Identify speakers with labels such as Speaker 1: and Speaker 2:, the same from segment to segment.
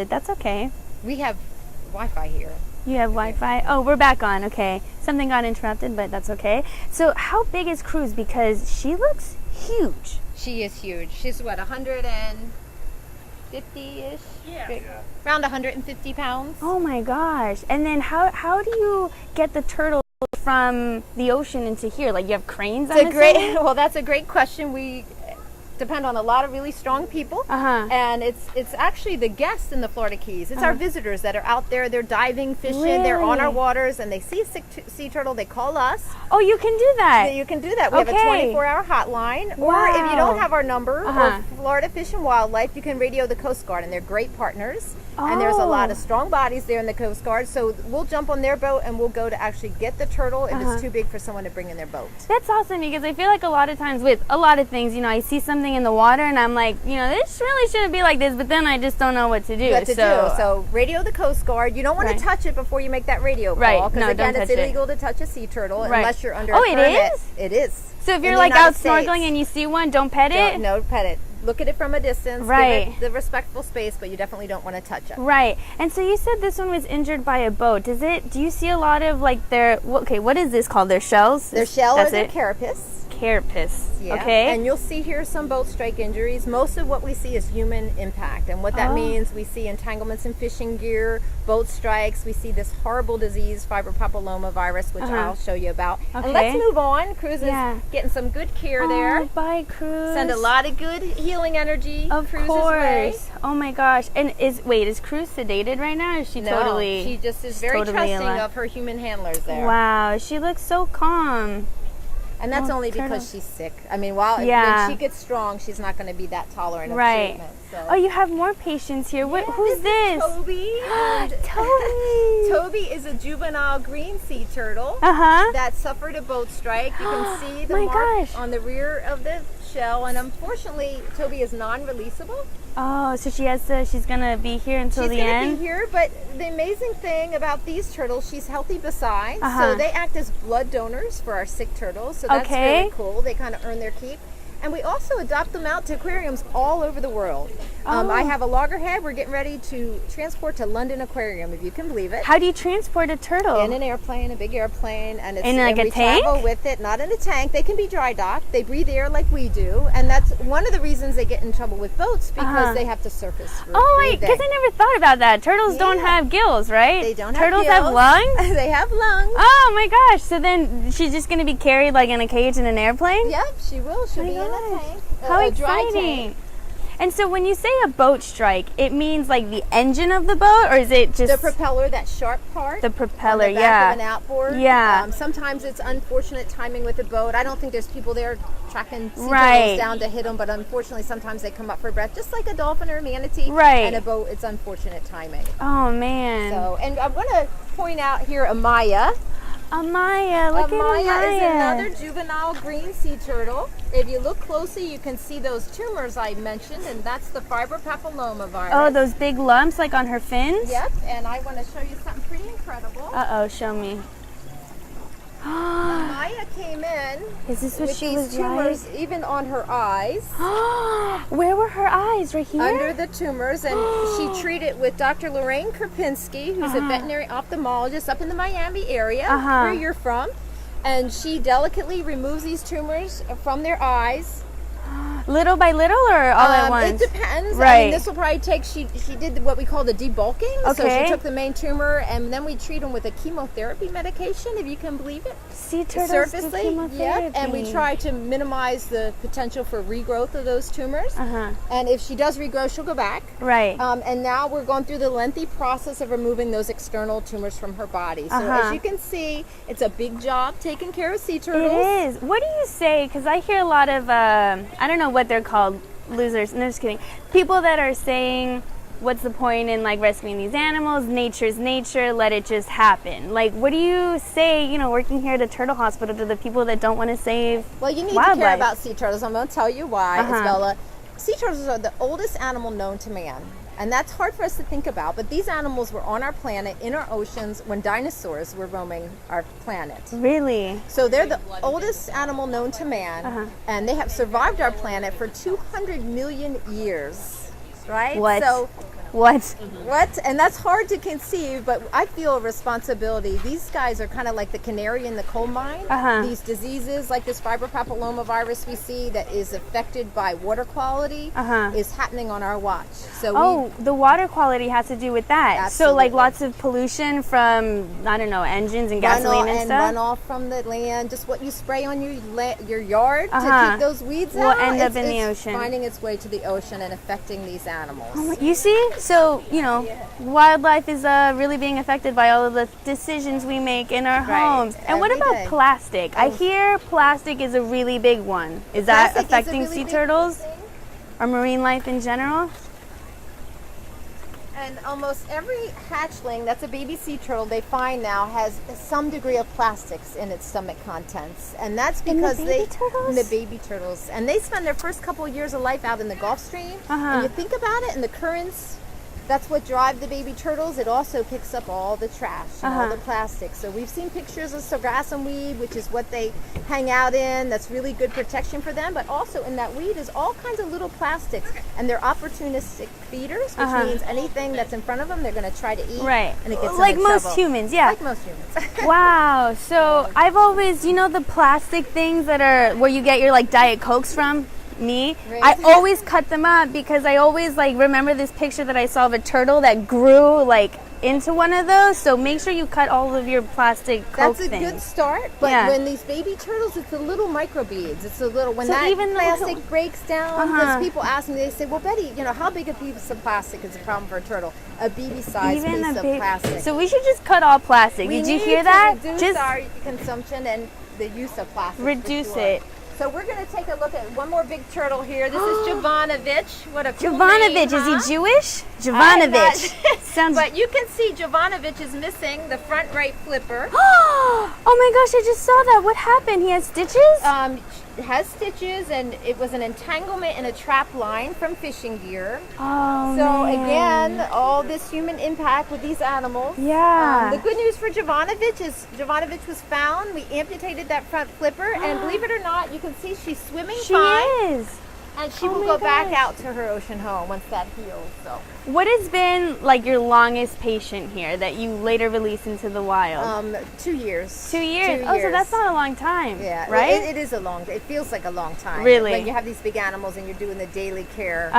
Speaker 1: That's okay.
Speaker 2: We have Wi-Fi here.
Speaker 1: You have Wi-Fi? Oh, we're back on. Okay. Something got interrupted, but that's okay. So how big is Cruz? Because she looks huge.
Speaker 2: She is huge. She's what, 150-ish?
Speaker 3: Yeah.
Speaker 2: Around 150 pounds.
Speaker 1: Oh my gosh. And then how do you get the turtle from the ocean into here? Like, you have cranes?
Speaker 2: Well, that's a great question. We depend on a lot of really strong people, and it's actually the guests in the Florida Keys. It's our visitors that are out there. They're diving, fishing, they're on our waters, and they see a sea turtle. They call us.
Speaker 1: Oh, you can do that.
Speaker 2: You can do that. We have a 24-hour hotline, or if you don't have our number, or Florida Fish and Wildlife, you can radio the Coast Guard, and they're great partners. And there's a lot of strong bodies there in the Coast Guard, so we'll jump on their boat and we'll go to actually get the turtle if it's too big for someone to bring in their boat.
Speaker 1: That's awesome, because I feel like a lot of times with a lot of things, I see something in the water and I'm like, this really shouldn't be like this, but then I just don't know what to do.
Speaker 2: So radio the Coast Guard. You don't want to touch it before you make that radio call, because again, it's illegal to touch a sea turtle unless you're under a permit.
Speaker 1: It is?
Speaker 2: It is.
Speaker 1: So if you're like out snorkeling and you see one, don't pet it?
Speaker 2: No, pet it. Look at it from a distance.
Speaker 1: Right.
Speaker 2: Give it the respectful space, but you definitely don't want to touch it.
Speaker 1: Right. And so you said this one was injured by a boat. Do you see a lot of like what is this called? Their shells?
Speaker 2: Their shell or their carapace.
Speaker 1: Carapace.
Speaker 2: Yeah.
Speaker 1: Okay.
Speaker 2: And you'll see here some boat strike injuries. Most of what we see is human impact. And what that means, we see entanglements in fishing gear, boat strikes. We see this horrible disease, fibropapillomavirus, which I'll show you about.
Speaker 1: Okay.
Speaker 2: And let's move on. Cruz is getting some good care there.
Speaker 1: Bye, Cruz.
Speaker 2: Send a lot of good healing energy.
Speaker 1: Of
Speaker 2: Cruz's
Speaker 1: course.
Speaker 2: way.
Speaker 1: Oh my gosh. And is Cruz sedated right now? Or is she totally?
Speaker 2: She just is very trusting of her human handlers there.
Speaker 1: Wow. She looks so calm.
Speaker 2: And that's only because she's sick. I mean, when she gets strong, she's not going to be that tolerant of treatment. So.
Speaker 1: Oh, you have more patients here. Who's this?
Speaker 2: Toby.
Speaker 1: Toby.
Speaker 2: Toby is a juvenile green sea turtle that suffered a boat strike. You can see the mark on the rear of the shell, and unfortunately, Toby is non-releasable.
Speaker 1: Oh, so she's gonna be here until the end?
Speaker 2: She's gonna be here, but the amazing thing about these turtles, she's healthy besides. So they act as blood donors for our sick turtles. So that's really cool. They kind of earn their keep. And we also adopt them out to aquariums all over the world. I have a loggerhead we're getting ready to transport to London Aquarium, if you can believe it.
Speaker 1: How do you transport a turtle?
Speaker 2: In an airplane, a big airplane. And
Speaker 1: in like a tank?
Speaker 2: Travel with it, not in a tank. They can be dry docked. They breathe air like we do. And that's one of the reasons they get in trouble with boats, because they have to surface.
Speaker 1: Because I never thought about that. Turtles don't have gills, right?
Speaker 2: They don't
Speaker 1: have gills. Turtles have lungs?
Speaker 2: They have lungs.
Speaker 1: Oh my gosh. So then she's just going to be carried like in a cage in an airplane?
Speaker 2: Yep, she will. She'll be in a tank.
Speaker 1: How
Speaker 2: a
Speaker 1: exciting.
Speaker 2: Dry tank.
Speaker 1: And so when you say a boat strike, it means like the engine of the boat, or is it just
Speaker 2: the propeller, that sharp part?
Speaker 1: The propeller,
Speaker 2: on the back of an outboard.
Speaker 1: Yeah.
Speaker 2: Sometimes it's unfortunate timing with the boat. I don't think there's people there tracking sea turtles down to hit them, but unfortunately sometimes they come up for breath, just like a dolphin or a manatee.
Speaker 1: Right.
Speaker 2: And a boat, it's unfortunate timing.
Speaker 1: Oh man.
Speaker 2: So, and I want to point out here Amaya.
Speaker 1: Amaya, look at Amaya.
Speaker 2: Amaya is another juvenile green sea turtle. If you look closely, you can see those tumors I mentioned, and that's the fibropapillomavirus.
Speaker 1: Oh, those big lumps like on her fins?
Speaker 2: Yep, and I want to show you something pretty incredible.
Speaker 1: Uh-oh, show me.
Speaker 2: Amaya came in.
Speaker 1: Is this what
Speaker 2: with
Speaker 1: she
Speaker 2: these
Speaker 1: was
Speaker 2: tumors
Speaker 1: like?
Speaker 2: even on her eyes.
Speaker 1: Where were her eyes? Right here?
Speaker 2: Under the tumors, and she treated with Dr. Lorraine Krupinski, who's a veterinary ophthalmologist up in the Miami area, where you're from. And she delicately removes these tumors from their eyes.
Speaker 1: Little by little or all at once?
Speaker 2: It depends.
Speaker 1: Right.
Speaker 2: I mean, this will probably take, she did what we call the debulking.
Speaker 1: Okay.
Speaker 2: So she took the main tumor, and then we treat them with a chemotherapy medication, if you can believe it.
Speaker 1: Sea turtles do chemotherapy.
Speaker 2: Yep. And we try to minimize the potential for regrowth of those tumors. And if she does regrow, she'll go back.
Speaker 1: Right.
Speaker 2: And now we're going through the lengthy process of removing those external tumors from her body. So as you can see, it's a big job taking care of sea turtles.
Speaker 1: It is. What do you say? Because I hear a lot of, I don't know what they're called, losers. No, just kidding. People that are saying, what's the point in like rescuing these animals? Nature's nature, let it just happen. Like, what do you say, working here at a turtle hospital, to the people that don't want to save
Speaker 2: Well, you need
Speaker 1: wildlife?
Speaker 2: to care about sea turtles. I'm going to tell you why, Isabella. Sea turtles are the oldest animal known to man. And that's hard for us to think about, but these animals were on our planet, in our oceans, when dinosaurs were roaming our planet.
Speaker 1: Really?
Speaker 2: So they're the oldest animal known to man, and they have survived our planet for 200 million years, right?
Speaker 1: What?
Speaker 2: So
Speaker 1: What?
Speaker 2: What? And that's hard to conceive, but I feel a responsibility. These guys are kind of like the canary in the coal mine. These diseases like this fibropapillomavirus we see that is affected by water quality is happening on our watch. So
Speaker 1: the water quality has to do with that.
Speaker 2: Absolutely.
Speaker 1: So like lots of pollution from, I don't know, engines and gasoline and stuff?
Speaker 2: Runoff from the land, just what you spray on your yard to keep those weeds
Speaker 1: will
Speaker 2: out.
Speaker 1: end up in the ocean.
Speaker 2: Finding its way to the ocean and affecting these animals.
Speaker 1: You see? So, you know, wildlife is really being affected by all of the decisions we make in our homes. And what about plastic? I hear plastic is a really big one. Is that affecting sea turtles or marine life in general?
Speaker 2: And almost every hatchling that's a baby sea turtle they find now has some degree of plastics in its stomach contents, and that's because
Speaker 1: in the
Speaker 2: baby turtles, and they spend their first couple of years of life out in the Gulf Stream. And you think about it, and the currents, that's what drive the baby turtles. It also picks up all the trash and all the plastics. So we've seen pictures of sargassum weed, which is what they hang out in. That's really good protection for them. But also in that weed is all kinds of little plastics, and they're opportunistic feeders, which means anything that's in front of them, they're going to try to eat.
Speaker 1: Right.
Speaker 2: And it gets
Speaker 1: like
Speaker 2: them in
Speaker 1: most
Speaker 2: trouble.
Speaker 1: humans, yeah.
Speaker 2: Like most humans.
Speaker 1: Wow. So I've always, you know, the plastic things that are where you get your like Diet Cokes from? Right. I always cut them up because I always like remember this picture that I saw of a turtle that grew like into one of those. So make sure you cut all of your plastic Coke
Speaker 2: That's a
Speaker 1: things.
Speaker 2: good start, but when these baby turtles, it's the little microbeads. It's the little, when
Speaker 1: So
Speaker 2: that
Speaker 1: even the
Speaker 2: plastic
Speaker 1: little-
Speaker 2: breaks down, because people ask me, they say, well, Betty, you know, how big a piece of plastic is a problem for a turtle? A BB-sized piece of plastic.
Speaker 1: So we should just cut all plastic. Did you hear that?
Speaker 2: Reduce
Speaker 1: Just
Speaker 2: our consumption and the use of plastic.
Speaker 1: reduce
Speaker 2: for sure.
Speaker 1: it.
Speaker 2: So we're going to take a look at one more big turtle here. This is Jovanovich. What a cool
Speaker 1: Jovanovich,
Speaker 2: name,
Speaker 1: is
Speaker 2: huh?
Speaker 1: he Jewish?
Speaker 2: I'm not-
Speaker 1: Jovanovich. Sounds.
Speaker 2: But you can see Jovanovich is missing the front right flipper.
Speaker 1: Oh my gosh, I just saw that. What happened? He has stitches?
Speaker 2: Has stitches, and it was an entanglement in a trap line from fishing gear.
Speaker 1: Oh,
Speaker 2: So
Speaker 1: man.
Speaker 2: again, all this human impact with these animals.
Speaker 1: Yeah.
Speaker 2: The good news for Jovanovich is Jovanovich was found. We amputated that front flipper, and believe it or not, you can see she's swimming
Speaker 1: She
Speaker 2: fine.
Speaker 1: is.
Speaker 2: And she
Speaker 1: Oh
Speaker 2: will
Speaker 1: my
Speaker 2: go back
Speaker 1: gosh.
Speaker 2: out to her ocean home once that heals. So
Speaker 1: What has been like your longest patient here that you later release into the wild?
Speaker 2: 2 years.
Speaker 1: 2 years. Oh, so that's not a long time.
Speaker 2: Yeah,
Speaker 1: right.
Speaker 2: It is a long. It feels like a long time.
Speaker 1: Really?
Speaker 2: when you have these big animals and you're doing the daily care.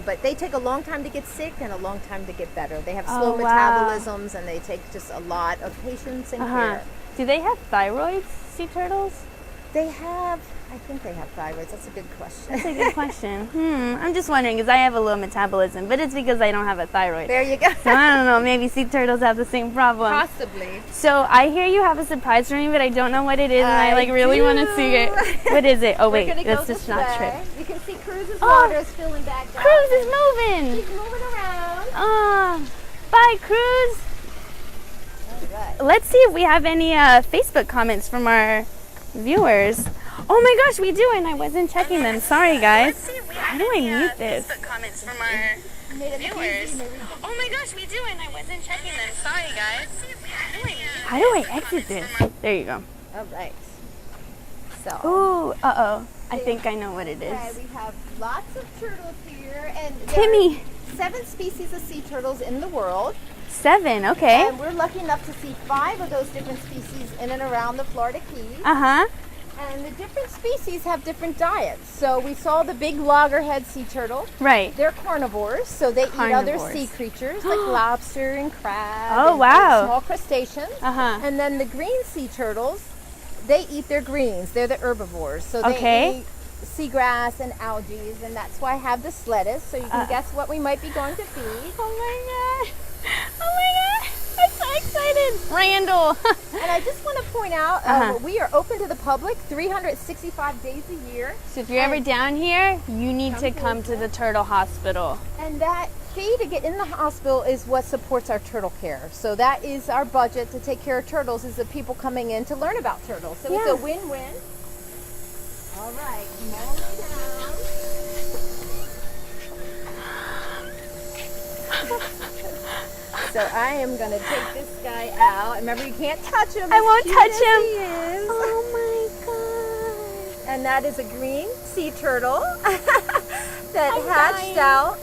Speaker 2: But they take a long time to get sick and a long time to get better. They have slow metabolisms, and they take just a lot of patience and care.
Speaker 1: Do they have thyroids, sea turtles?
Speaker 2: They have. I think they have thyroids. That's a good question.
Speaker 1: That's a good question. I'm just wondering because I have a low metabolism, but it's because I don't have a thyroid.
Speaker 2: There you go.
Speaker 1: So I don't know. Maybe sea turtles have the same problem.
Speaker 2: Possibly.
Speaker 1: So I hear you have a surprise for me, but I don't know what it is, and I like really want to see it. What is it? Oh wait,
Speaker 2: We're gonna
Speaker 1: that's
Speaker 2: go
Speaker 1: just
Speaker 2: this
Speaker 1: not
Speaker 2: way.
Speaker 1: true.
Speaker 2: You can see Cruz's water is filling back up.
Speaker 1: Cruz is moving.
Speaker 2: She's moving around.
Speaker 1: Bye, Cruz.
Speaker 2: All right.
Speaker 1: Let's see if we have any Facebook comments from our viewers. Oh my gosh, we do, and I wasn't checking them. Sorry, guys. How do I mute this?
Speaker 3: Comments from our viewers. Oh my gosh, we do, and I wasn't checking them. Sorry, guys.
Speaker 1: How do I exit this? There you go.
Speaker 2: All right. So.
Speaker 1: Ooh, I think I know what it
Speaker 2: Okay,
Speaker 1: is.
Speaker 2: we have lots of turtles here, and there
Speaker 1: Timmy.
Speaker 2: are 7 species of sea turtles in the world.
Speaker 1: 7, okay.
Speaker 2: And we're lucky enough to see 5 of those different species in and around the Florida Keys. And the different species have different diets. So we saw the big loggerhead sea turtle.
Speaker 1: Right.
Speaker 2: They're carnivores, so they eat other sea creatures like lobster and crab.
Speaker 1: Oh,
Speaker 2: and
Speaker 1: wow.
Speaker 2: small crustaceans. And then the green sea turtles, they eat their greens. They're the herbivores. So they eat seagrass and algae, and that's why I have this lettuce, so you can guess what we might be going to feed.
Speaker 1: Oh my god. Oh my god. I'm so excited. Randall.
Speaker 2: And I just want to point out, we are open to the public 365 days a year.
Speaker 1: So if you're ever down here, you need to come to the turtle hospital.
Speaker 2: And that fee to get in the hospital is what supports our turtle care. So that is our budget to take care of turtles, is the people coming in to learn about turtles. So it's a win-win. All right, come all the way down. So I am going to take this guy out. Remember, you can't touch him.
Speaker 1: I won't touch him.
Speaker 2: He is.
Speaker 1: Oh my god.
Speaker 2: And that is a green sea turtle that hatched out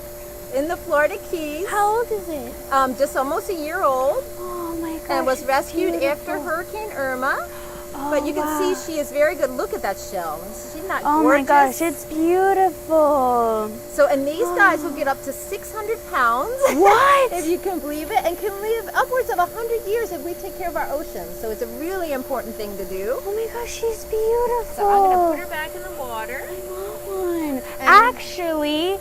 Speaker 2: in the Florida Keys.
Speaker 1: How old is it?
Speaker 2: Just almost a year old.
Speaker 1: Oh my gosh.
Speaker 2: And was rescued
Speaker 1: beautiful.
Speaker 2: after Hurricane Irma.
Speaker 1: Oh,
Speaker 2: but you can
Speaker 1: wow.
Speaker 2: see she is very good. Look at that shell. She's not
Speaker 1: Oh
Speaker 2: gorgeous?
Speaker 1: my gosh, it's beautiful.
Speaker 2: So, and these guys will get up to 600 pounds.
Speaker 1: What?
Speaker 2: If you can believe it, and can live upwards of 100 years if we take care of our oceans. So it's a really important thing to do.
Speaker 1: Oh my gosh, she's beautiful.
Speaker 2: So I'm going to put her back in the water.
Speaker 1: I want one. Actually,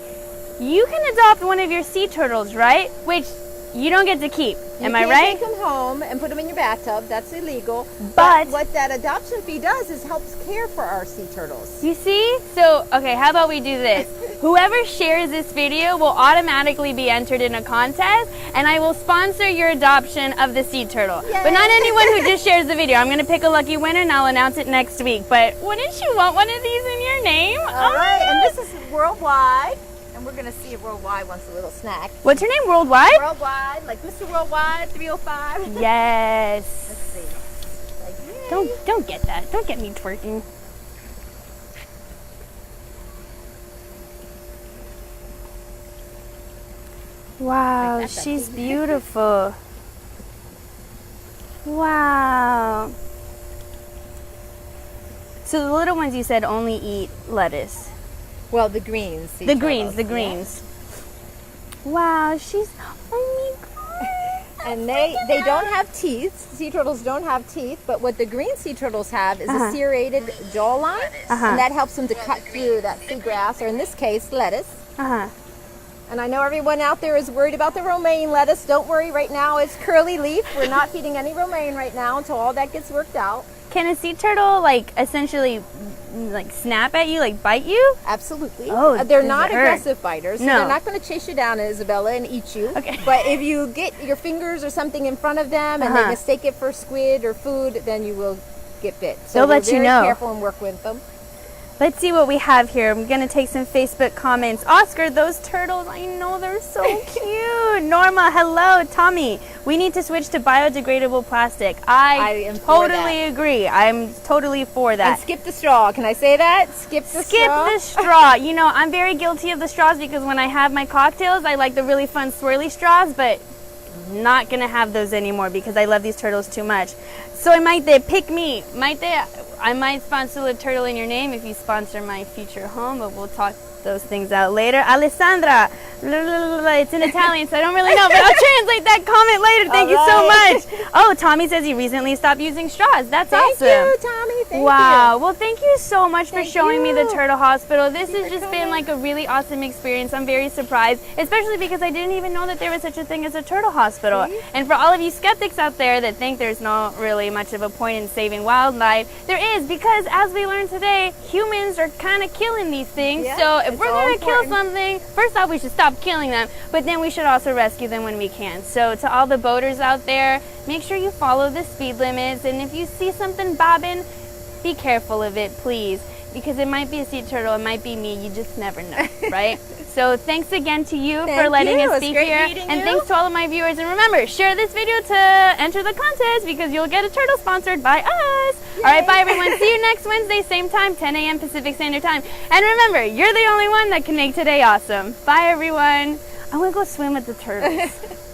Speaker 1: you can adopt one of your sea turtles, right? Which you don't get to keep. Am I right?
Speaker 2: You can't take them home and put them in your bathtub. That's illegal.
Speaker 1: But
Speaker 2: what that adoption fee does is helps care for our sea turtles.
Speaker 1: You see? So, okay, how about we do this? Whoever shares this video will automatically be entered in a contest, and I will sponsor your adoption of the sea turtle.
Speaker 2: Yay.
Speaker 1: But not anyone who just shares the video. I'm going to pick a lucky winner, and I'll announce it next week. But wouldn't you want one of these in your name?
Speaker 2: All right, and this is worldwide. And we're going to see if Worldwide wants a little snack.
Speaker 1: What's her name? Worldwide?
Speaker 2: Worldwide, like Mr. Worldwide 305.
Speaker 1: Yes.
Speaker 2: Let's see. Like, yay.
Speaker 1: Don't get that. Don't get me twerking. Wow,
Speaker 2: Like
Speaker 1: she's beautiful. Wow. So the little ones you said only eat lettuce.
Speaker 2: Well, the greens.
Speaker 1: The greens. Wow, she's, oh my god.
Speaker 2: And they don't have teeth. Sea turtles don't have teeth, but what the green sea turtles have is a serrated jawline, and that helps them to cut through that seagrass, or in this case, lettuce. And I know everyone out there is worried about the romaine lettuce. Don't worry, right now it's curly leaf. We're not feeding any romaine right now until all that gets worked out.
Speaker 1: Can a sea turtle like essentially like snap at you, like bite you?
Speaker 2: Absolutely.
Speaker 1: Oh,
Speaker 2: they're
Speaker 1: does
Speaker 2: not
Speaker 1: it hurt?
Speaker 2: aggressive biters. So
Speaker 1: No.
Speaker 2: they're not going to chase you down, Isabella, and eat you.
Speaker 1: Okay.
Speaker 2: But if you get your fingers or something in front of them and they mistake it for squid or food, then you will get bit. So
Speaker 1: They'll let you
Speaker 2: we're
Speaker 1: know.
Speaker 2: very careful and work with them.
Speaker 1: Let's see what we have here. I'm going to take some Facebook comments. Oscar, those turtles, I know they're so cute. Norma, hello. Tommy, we need to switch to biodegradable plastic. I
Speaker 2: am for
Speaker 1: totally agree. I'm totally for that.
Speaker 2: And skip the straw. Can I say that? Skip the straw.
Speaker 1: Skip the straw. You know, I'm very guilty of the straws because when I have my cocktails, I like the really fun swirly straws, but I'm not going to have those anymore because I love these turtles too much. So might they pick me? I might sponsor a turtle in your name if you sponsor my future home, but we'll talk those things out later. Alessandra, it's in Italian, so I don't really know, but I'll translate that comment later. Thank you so much. Oh, Tommy says he recently stopped using straws. That's awesome.
Speaker 2: Thank you, Tommy. Thank you.
Speaker 1: Wow. Well, thank you so much for showing me the
Speaker 2: you.
Speaker 1: Turtle Hospital. This has just been
Speaker 2: coming.
Speaker 1: like a really awesome experience. I'm very surprised, especially because I didn't even know that there was such a thing as a turtle hospital. And for all of you skeptics out there that think there's not really much of a point in saving wildlife, there is, because as we learned today, humans are kind of killing these things.
Speaker 2: Yeah,
Speaker 1: so if
Speaker 2: it's
Speaker 1: we're
Speaker 2: all
Speaker 1: going to kill
Speaker 2: important.
Speaker 1: something, first off, we should stop killing them, but then we should also rescue them when we can. So to all the boaters out there, make sure you follow the speed limits, and if you see something bobbing, be careful of it, please, because it might be a sea turtle, it might be me, you just never know, right? So thanks again to you for letting us be here, and thanks to all of my viewers, and remember, share this video to enter the contest because you'll get a turtle sponsored by us. Yay. All right, bye everyone. See you next Wednesday, same time, 10 a.m. Pacific Standard Time. And remember, you're the only one that can make today awesome. Bye everyone. I want to go swim with the turtles.